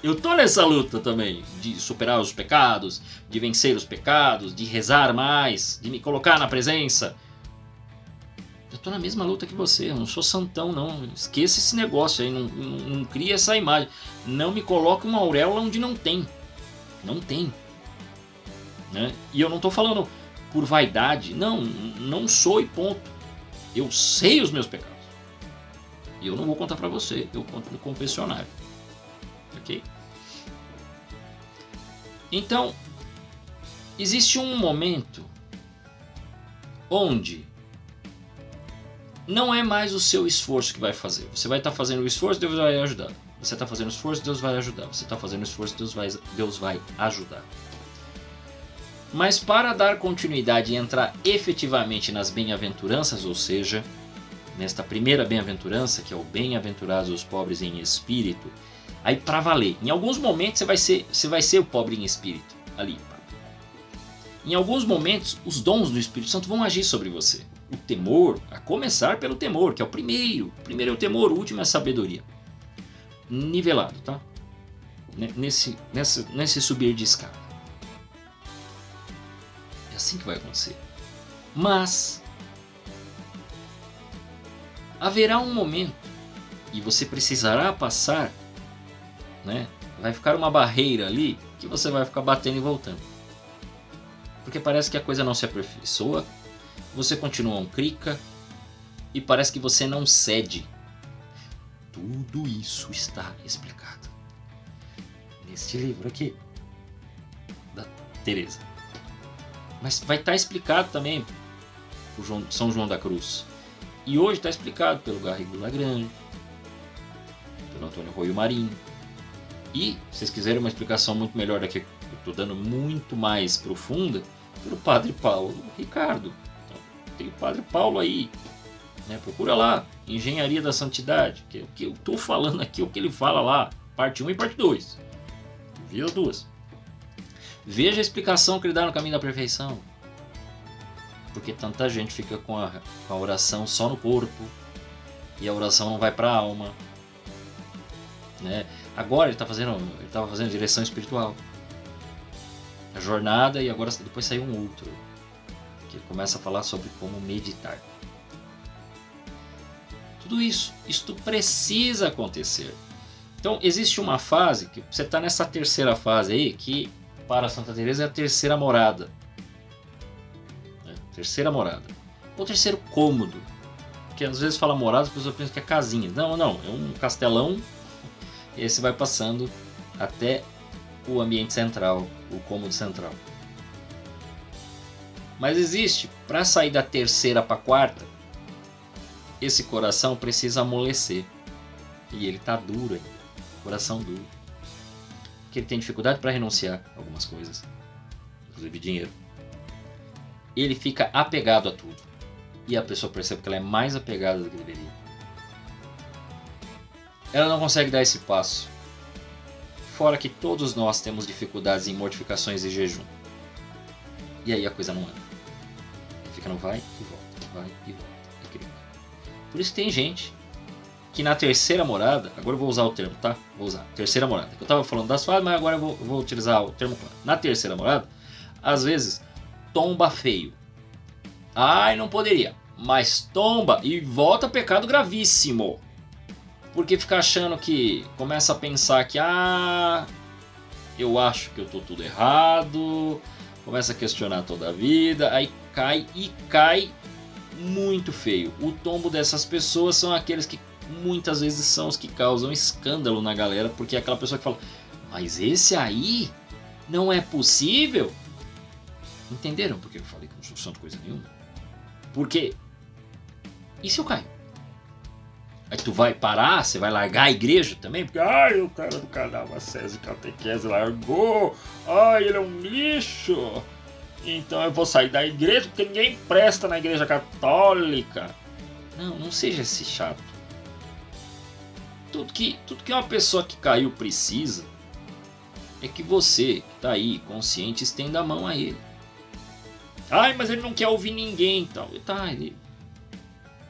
Eu estou nessa luta também, de superar os pecados, de vencer os pecados, de rezar mais, de me colocar na presença. Eu estou na mesma luta que você, eu não sou santão não, esqueça esse negócio aí, não cria essa imagem. Não me coloque uma auréola onde não tem, né? E eu não estou falando por vaidade, não sou e ponto. Eu sei os meus pecados. E eu não vou contar para você, eu conto no confessionário. Ok? Então, existe um momento onde não é mais o seu esforço que vai fazer. Você vai estar fazendo o esforço, Deus vai ajudar. Você está fazendo o esforço, Deus vai ajudar. Você está fazendo o esforço, Deus vai ajudar. Mas para dar continuidade e entrar efetivamente nas bem-aventuranças, ou seja, nesta primeira bem-aventurança, que é o bem-aventurados os pobres em espírito, aí para valer, em alguns momentos você vai ser o pobre em espírito, ali. Em alguns momentos, os dons do Espírito Santo vão agir sobre você. o temor, a começar pelo temor, que é o primeiro. O primeiro é o temor, o último é a sabedoria. Nivelado, tá? Nesse subir de escada. É assim que vai acontecer. Mas haverá um momento e você precisará passar, né? Vai ficar uma barreira ali que você vai ficar batendo e voltando. Porque parece que a coisa não se aperfeiçoa, você continua um crica e parece que você não cede. Tudo isso está explicado neste livro aqui da Teresa. Mas vai estar explicado também por São João da Cruz. E hoje está explicado pelo Garrigou Lagrange, pelo Antônio Roio Marinho. E, se vocês quiserem uma explicação muito melhor daqui, eu estou dando muito mais profunda, pelo Padre Paulo Ricardo. Então, tem o Padre Paulo aí, né? Procura lá, Engenharia da Santidade, que é o que eu estou falando aqui, o que ele fala lá, parte 1 e parte 2. Viu as duas. Veja a explicação que ele dá no Caminho da Perfeição. Porque tanta gente fica com a oração só no corpo e a oração não vai para a alma, né? Agora ele estava fazendo direção espiritual, a jornada, e agora depois saiu um outro que começa a falar sobre como meditar. Tudo isso, isto precisa acontecer. Então existe uma fase que você está nessa terceira fase aí, que para Santa Teresa é a terceira morada. Terceira morada. Ou terceiro cômodo. Porque às vezes fala morada, as pessoas pensam que é casinha. Não, é um castelão. E aí você vai passando até o ambiente central, o cômodo central. Mas existe, para sair da terceira para a quarta, esse coração precisa amolecer. E ele está duro ainda. Coração duro. Porque ele tem dificuldade para renunciar a algumas coisas. Inclusive dinheiro. Ele fica apegado a tudo. E a pessoa percebe que ela é mais apegada do que deveria. Ela não consegue dar esse passo. Fora que todos nós temos dificuldades em mortificações e jejum. E aí a coisa não anda. Fica no vai e volta, vai e volta. Por isso que tem gente que na terceira morada, agora eu vou usar o termo, tá? Vou usar, terceira morada. Eu estava falando das fases, mas agora eu vou utilizar o termo. Na terceira morada, às vezes, tomba feio. Ai, não poderia. Mas tomba e volta a pecado gravíssimo. Porque fica achando que... Começa a pensar que... eu acho que eu tô tudo errado. Começa a questionar toda a vida. Aí cai muito feio. O tombo dessas pessoas são aqueles que muitas vezes são os que causam escândalo na galera. Porque é aquela pessoa que fala... Mas esse aí não é possível? Entenderam por que eu falei que não sou santo coisa nenhuma? Porque... E se eu caio? Aí tu vai parar, você vai largar a igreja também? Porque, o cara do canal Acesse Catequese largou. Ele é um lixo. Então eu vou sair da igreja porque ninguém presta na igreja católica. Não seja esse chato. Tudo que uma pessoa que caiu precisa é que você, que tá aí, consciente, estenda a mão a ele. Mas ele não quer ouvir ninguém, então.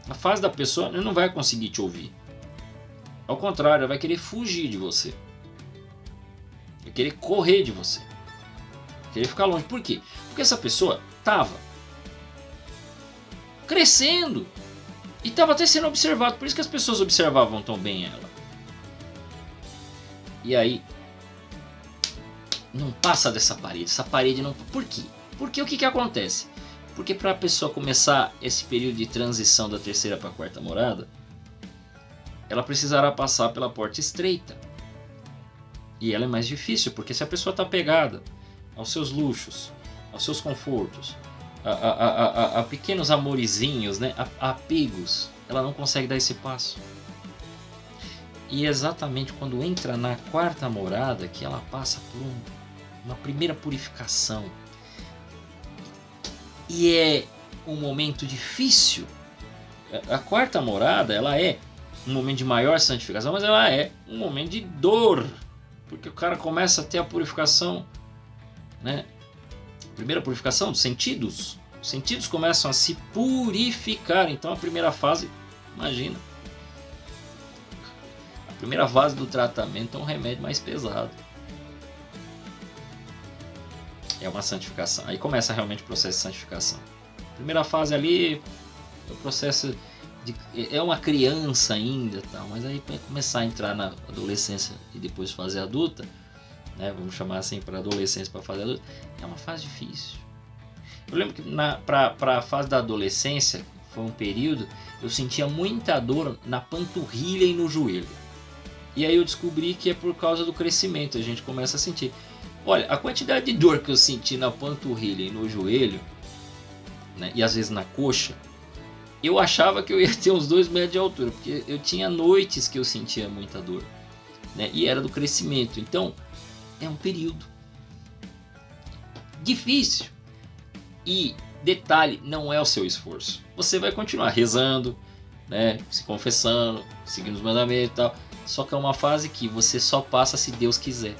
A fase da pessoa, ele não vai conseguir te ouvir. Ao contrário, ela vai querer fugir de você. Vai querer correr de você. Vai querer ficar longe. Por quê? Porque essa pessoa estava crescendo e estava até sendo observado. Por isso que as pessoas observavam tão bem ela. E aí, não passa dessa parede. Essa parede não... Por quê? Porque o que acontece? Porque para a pessoa começar esse período de transição da terceira para a quarta morada, ela precisará passar pela porta estreita. E ela é mais difícil, porque se a pessoa está apegada aos seus luxos, aos seus confortos, a pequenos amorizinhos, né? a apegos, ela não consegue dar esse passo. E é exatamente quando entra na quarta morada que ela passa por uma primeira purificação. E é um momento difícil. A quarta morada, ela é um momento de maior santificação, mas ela é um momento de dor. Porque o cara começa a ter a purificação, né? Primeira purificação dos sentidos. Os sentidos começam a se purificar. Então a primeira fase, imagina, a primeira fase do tratamento é um remédio mais pesado. É uma santificação. Aí começa realmente o processo de santificação. A primeira fase ali é o processo de, é uma criança ainda, tal, mas aí vai começar a entrar na adolescência e depois fase adulta, né? Vamos chamar assim, para adolescência, para fase adulta, é uma fase difícil. Eu lembro que para a fase da adolescência, foi um período, eu sentia muita dor na panturrilha e no joelho. E aí eu descobri que é por causa do crescimento, a gente começa a sentir. Olha, a quantidade de dor que eu senti na panturrilha e no joelho, né, e às vezes na coxa, eu achava que eu ia ter uns 2 metros de altura, porque eu tinha noites que eu sentia muita dor, né, e era do crescimento. Então, é um período difícil. E, detalhe, não é o seu esforço. Você vai continuar rezando, né, se confessando, seguindo os mandamentos e tal. Só que é uma fase que você só passa se Deus quiser.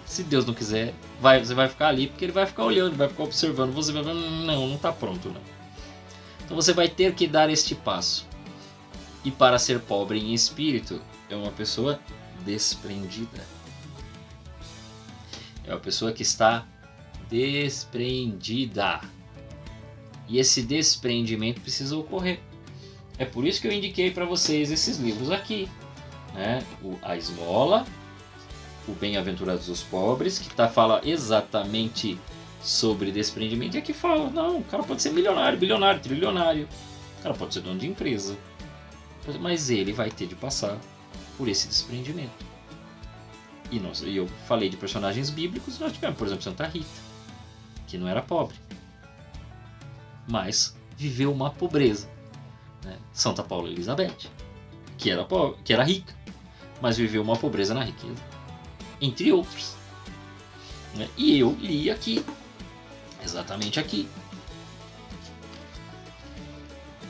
Se Deus não quiser, você vai ficar ali, porque Ele vai ficar olhando, vai ficar observando. Você vai ver, não está pronto, não. Então você vai ter que dar este passo. E para ser pobre em espírito, é uma pessoa desprendida. É uma pessoa que está desprendida. E esse desprendimento precisa ocorrer. É por isso que eu indiquei para vocês esses livros aqui, né? A Esmola, o Bem-aventurados os Pobres, que fala exatamente sobre desprendimento. E aqui fala, não, o cara pode ser milionário, bilionário, trilionário. O cara pode ser dono de empresa. Mas ele vai ter de passar por esse desprendimento. E eu falei de personagens bíblicos, nós tivemos, por exemplo, Santa Rita, que não era pobre, mas viveu uma pobreza, né? Santa Paula Elizabeth, que era pobre, que era rica, mas viveu uma pobreza na riqueza, entre outros, né? E eu li aqui, exatamente aqui,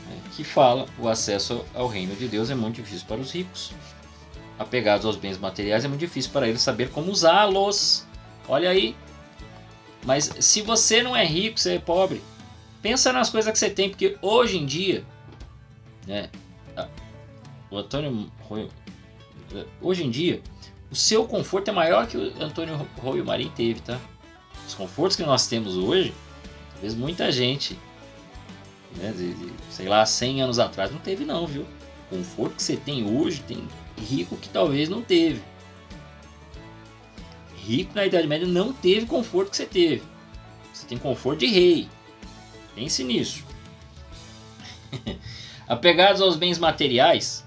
né, que fala: o acesso ao reino de Deus é muito difícil para os ricos. Apegados aos bens materiais, é muito difícil para eles saber como usá-los. Olha aí. Mas se você não é rico, você é pobre, pensa nas coisas que você tem, porque hoje em dia, né, o Antônio Royo, hoje em dia, o seu conforto é maior que o Antônio Royo Marim teve, tá? Os confortos que nós temos hoje, talvez muita gente, né, sei lá, 100 anos atrás não teve não, viu? O conforto que você tem hoje, tem rico que talvez não teve. Rico na Idade Média não teve conforto que você teve. Você tem conforto de rei. Pense nisso. Apegados aos bens materiais.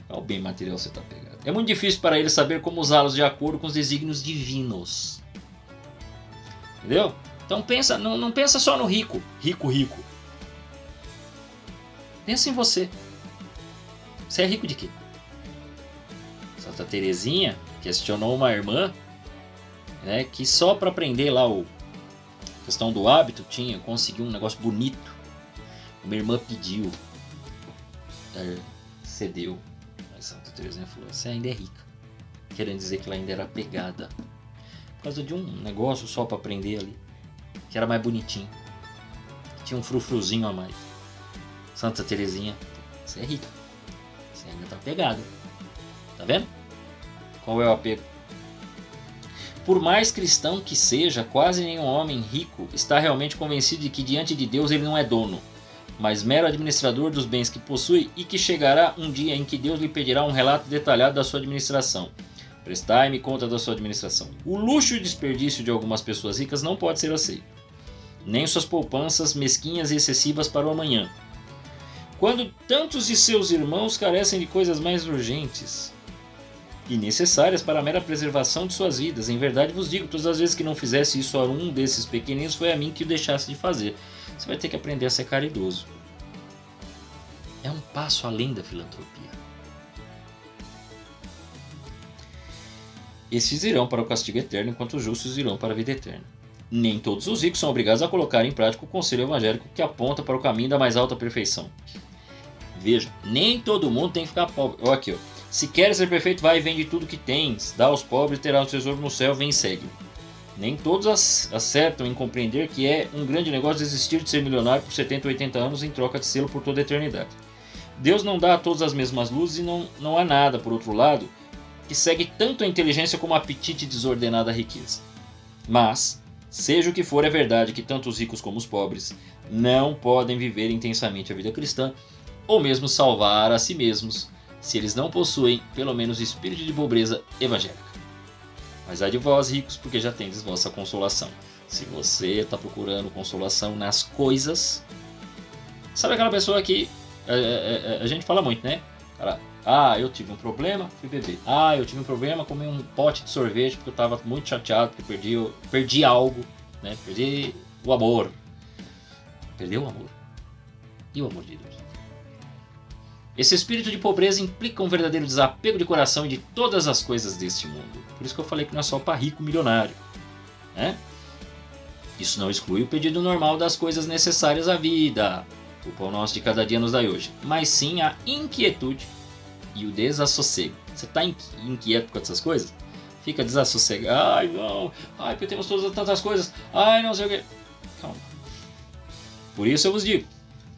Qual bem material você está apegado? É muito difícil para eles saber como usá-los de acordo com os desígnios divinos. Entendeu? Então pensa, não pensa só no rico. Rico. Pensa em você. Você é rico de quê? Santa Teresinha questionou uma irmã, né, que só para aprender lá a questão do hábito conseguiu um negócio bonito. Uma irmã pediu, cedeu. Mas Santa Teresinha falou: você ainda é rica, querendo dizer que ela ainda era apegada por causa de um negócio só para aprender ali, que era mais bonitinho, tinha um frufruzinho a mais. Santa Teresinha, você é rica, você ainda está apegada. Tá vendo? Qual é o apego? Por mais cristão que seja, quase nenhum homem rico está realmente convencido de que diante de Deus ele não é dono, mas mero administrador dos bens que possui, e que chegará um dia em que Deus lhe pedirá um relato detalhado da sua administração. Prestai-me conta da sua administração. O luxo e desperdício de algumas pessoas ricas não pode ser aceito, nem suas poupanças mesquinhas e excessivas para o amanhã, quando tantos de seus irmãos carecem de coisas mais urgentes e necessárias para a mera preservação de suas vidas. Em verdade vos digo, todas as vezes que não fizesse isso a um desses pequeninos, foi a mim que o deixasse de fazer. Você vai ter que aprender a ser caridoso. É um passo além da filantropia. Estes irão para o castigo eterno, enquanto os justos irão para a vida eterna. Nem todos os ricos são obrigados a colocar em prática o conselho evangélico que aponta para o caminho da mais alta perfeição. Veja, nem todo mundo tem que ficar pobre. Olha aqui, ó. Se queres ser perfeito, vai e vende tudo que tens, dá aos pobres, terá o tesouro no céu, vem e segue. Nem todos acertam em compreender que é um grande negócio desistir de ser milionário por 70 ou 80 anos em troca de sê-lo por toda a eternidade. Deus não dá a todos as mesmas luzes e não há nada, por outro lado, que segue tanto a inteligência como o apetite desordenado à riqueza. Mas, seja o que for, é verdade que tanto os ricos como os pobres não podem viver intensamente a vida cristã ou mesmo salvar a si mesmos se eles não possuem pelo menos espírito de pobreza evangélica. Mas há de vós, ricos, porque já tendes vossa consolação. Se você está procurando consolação nas coisas... Sabe aquela pessoa que a gente fala muito, né? Cara, eu tive um problema, fui beber. Eu tive um problema, comi um pote de sorvete porque eu estava muito chateado, porque perdi algo, né? Perdi o amor. Perdeu o amor. E o amor de Deus? Esse espírito de pobreza implica um verdadeiro desapego de coração e de todas as coisas deste mundo. Por isso que eu falei que não é só para rico milionário, né? Isso não exclui o pedido normal das coisas necessárias à vida, o pão nosso de cada dia nos dai hoje, mas sim a inquietude e o desassossego. Você está inquieto com essas coisas? Fica desassossegado. Não. Porque temos todas tantas coisas. Não sei o que. Calma. Por isso eu vos digo,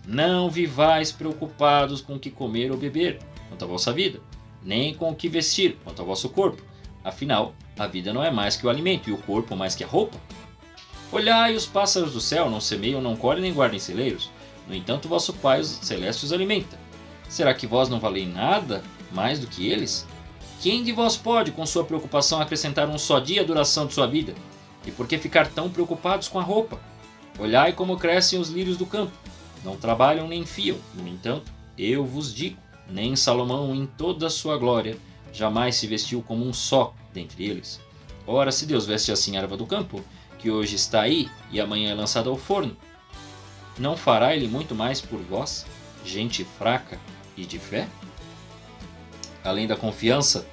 não vivais preocupados com o que comer ou beber, quanto à vossa vida, nem com o que vestir, quanto ao vosso corpo. Afinal, a vida não é mais que o alimento, e o corpo mais que a roupa. Olhai os pássaros do céu, não semeiam, não colhem, nem guardam em celeiros. No entanto, vosso Pai celeste os alimenta. Será que vós não valeis nada mais do que eles? Quem de vós pode, com sua preocupação, acrescentar um só dia à duração de sua vida? E por que ficar tão preocupados com a roupa? Olhai como crescem os lírios do campo. Não trabalham nem fiam. No entanto, eu vos digo, nem Salomão em toda a sua glória jamais se vestiu como um só dentre eles. Ora, se Deus veste assim a erva do campo, que hoje está aí e amanhã é lançada ao forno, não fará ele muito mais por vós, gente fraca e de fé? Além da confiança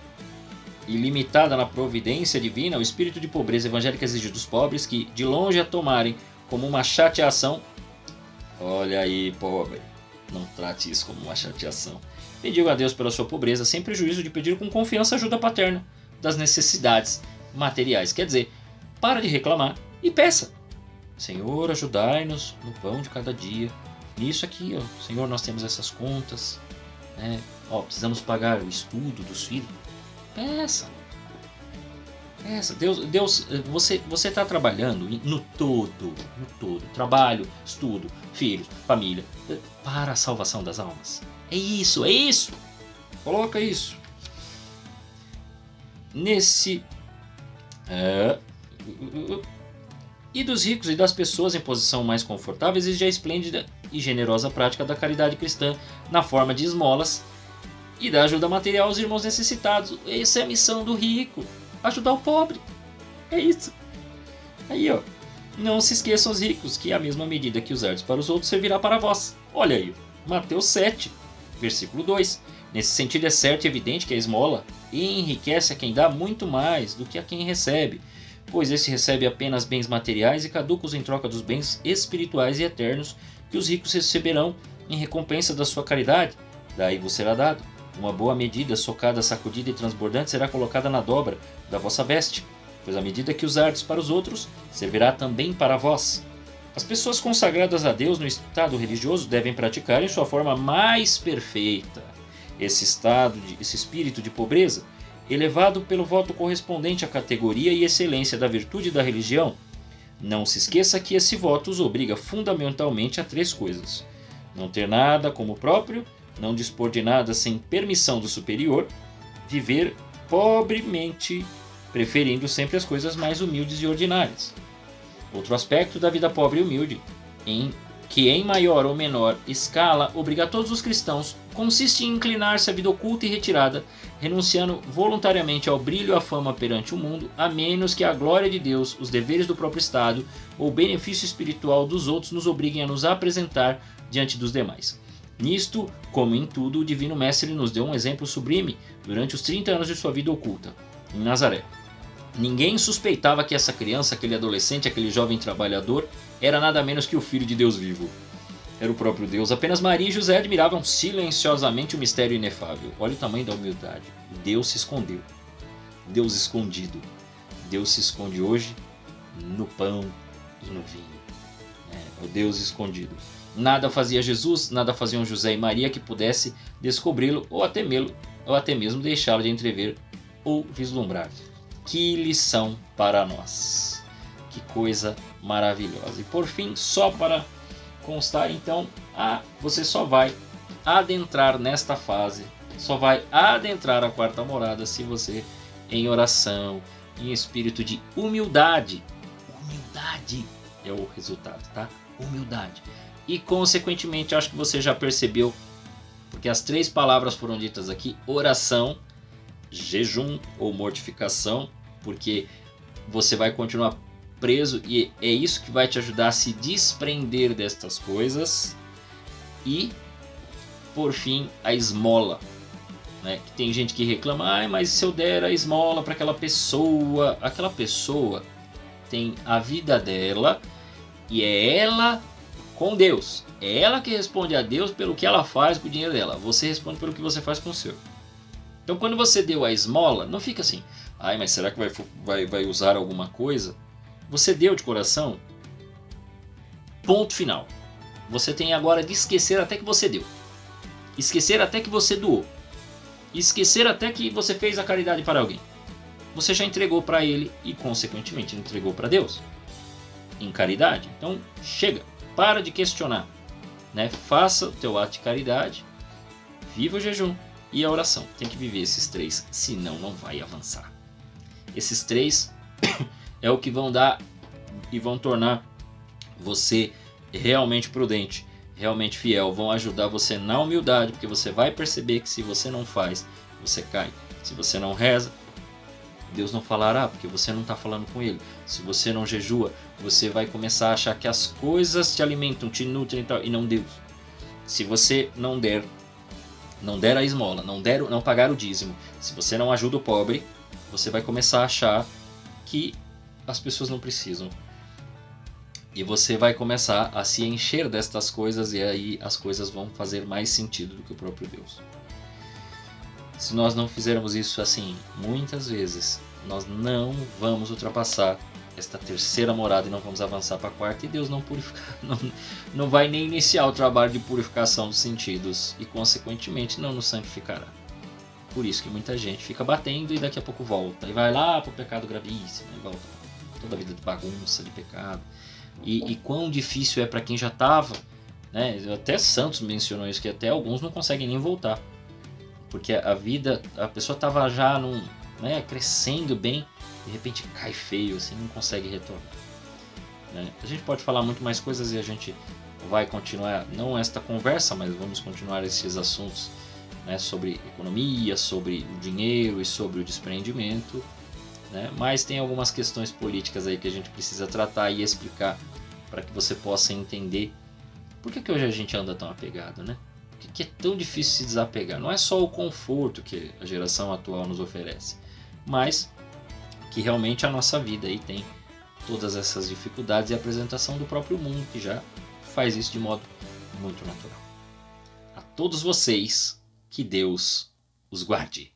ilimitada na providência divina, o espírito de pobreza evangélica exige dos pobres que, de longe a tomarem como uma chateação, olha aí, pobre, não trate isso como uma chateação. Pediu a Deus pela sua pobreza, sem prejuízo de pedir com confiança ajuda paterna das necessidades materiais. Quer dizer, para de reclamar e peça. Senhor, ajudai-nos no pão de cada dia. Nisso aqui, Senhor, nós temos essas contas, né? Precisamos pagar o estudo dos filhos. Peça. Deus, você está trabalhando no todo, trabalho, estudo, filhos, família, para a salvação das almas. É isso. Coloca isso. E dos ricos e das pessoas em posição mais confortável exige a esplêndida e generosa prática da caridade cristã na forma de esmolas e da ajuda material aos irmãos necessitados. Essa é a missão do rico. Ajudar o pobre. É isso. Aí, não se esqueçam os ricos, que a mesma medida que usardes para os outros servirá para vós. Olha aí, Mateus 7, versículo 2. Nesse sentido é certo e evidente que a esmola enriquece a quem dá muito mais do que a quem recebe, pois esse recebe apenas bens materiais e caducos em troca dos bens espirituais e eternos que os ricos receberão em recompensa da sua caridade. Daí vos será dado. Uma boa medida, socada, sacudida e transbordante será colocada na dobra da vossa veste, pois a medida que usardes para os outros servirá também para vós. As pessoas consagradas a Deus no estado religioso devem praticar em sua forma mais perfeita esse espírito de pobreza, elevado pelo voto correspondente à categoria e excelência da virtude da religião. Não se esqueça que esse voto os obriga fundamentalmente a 3 coisas: não ter nada como próprio, não dispor de nada sem permissão do superior, viver pobremente, preferindo sempre as coisas mais humildes e ordinárias. Outro aspecto da vida pobre e humilde, que em maior ou menor escala obriga todos os cristãos, consiste em inclinar-se à vida oculta e retirada, renunciando voluntariamente ao brilho e à fama perante o mundo, a menos que a glória de Deus, os deveres do próprio Estado ou o benefício espiritual dos outros nos obriguem a nos apresentar diante dos demais. Nisto, como em tudo, o Divino Mestre nos deu um exemplo sublime durante os 30 anos de sua vida oculta, em Nazaré. Ninguém suspeitava que essa criança, aquele adolescente, aquele jovem trabalhador, era nada menos que o Filho de Deus vivo. Era o próprio Deus. Apenas Maria e José admiravam silenciosamente o mistério inefável. Olha o tamanho da humildade. Deus se escondeu. Deus escondido. Deus se esconde hoje no pão e no vinho. O Deus escondido. Nada fazia Jesus, nada faziam José e Maria que pudesse descobri-lo ou até mesmo deixá-lo de entrever ou vislumbrar. Que lição para nós! Que coisa maravilhosa! E por fim, só para constar, então, você só vai adentrar nesta fase, só vai adentrar a quarta morada se você, em oração, em espírito de humildade. Humildade é o resultado, tá? Humildade. E consequentemente, acho que você já percebeu, porque as 3 palavras foram ditas aqui: oração, jejum ou mortificação, porque você vai continuar preso e é isso que vai te ajudar a se desprender destas coisas. E, por fim, a esmola. Que tem gente que reclama, mas se eu der a esmola para aquela pessoa tem a vida dela e é ela com Deus. É ela que responde a Deus pelo que ela faz com o dinheiro dela. Você responde pelo que você faz com o seu. Então, quando você deu a esmola, não fica assim, mas será que vai usar alguma coisa? Você deu de coração, ponto final. Você tem agora de esquecer até que você deu. Esquecer até que você doou. Esquecer até que você fez a caridade para alguém. Você já entregou para ele e, consequentemente, entregou para Deus. Em caridade. Então, chega. Para de questionar. Faça o teu ato de caridade. Viva o jejum e a oração. Tem que viver esses 3, senão não vai avançar. Esses 3 é o que vão dar e vão tornar você realmente prudente, realmente fiel, vão ajudar você na humildade, porque você vai perceber que se você não faz, você cai. Se você não reza, Deus não falará, porque você não está falando com Ele. Se você não jejua, você vai começar a achar que as coisas te alimentam, te nutrem e não Deus. Se você não der a esmola, não pagar o dízimo, se você não ajuda o pobre, você vai começar a achar que as pessoas não precisam. E você vai começar a se encher destas coisas e aí as coisas vão fazer mais sentido do que o próprio Deus. Se nós não fizermos isso assim muitas vezes, nós não vamos ultrapassar esta 3ª morada e não vamos avançar para a 4ª, e Deus não vai nem iniciar o trabalho de purificação dos sentidos e consequentemente não nos santificará. Por isso que muita gente fica batendo e daqui a pouco volta e vai lá para o pecado gravíssimo e volta toda a vida de bagunça, de pecado. E quão difícil é para quem já estava, até Santos mencionou isso, que até alguns não conseguem nem voltar, porque a pessoa estava já crescendo bem, de repente cai feio, assim, não consegue retornar. A gente pode falar muito mais coisas e a gente vai continuar, não esta conversa, mas vamos continuar esses assuntos, sobre economia, sobre o dinheiro e sobre o desprendimento. Mas tem algumas questões políticas aí que a gente precisa tratar e explicar para que você possa entender por que hoje a gente anda tão apegado, Por que é tão difícil se desapegar? Não é só o conforto que a geração atual nos oferece, mas que realmente a nossa vida aí tem todas essas dificuldades e a apresentação do próprio mundo, que já faz isso de modo muito natural. A todos vocês, que Deus os guarde.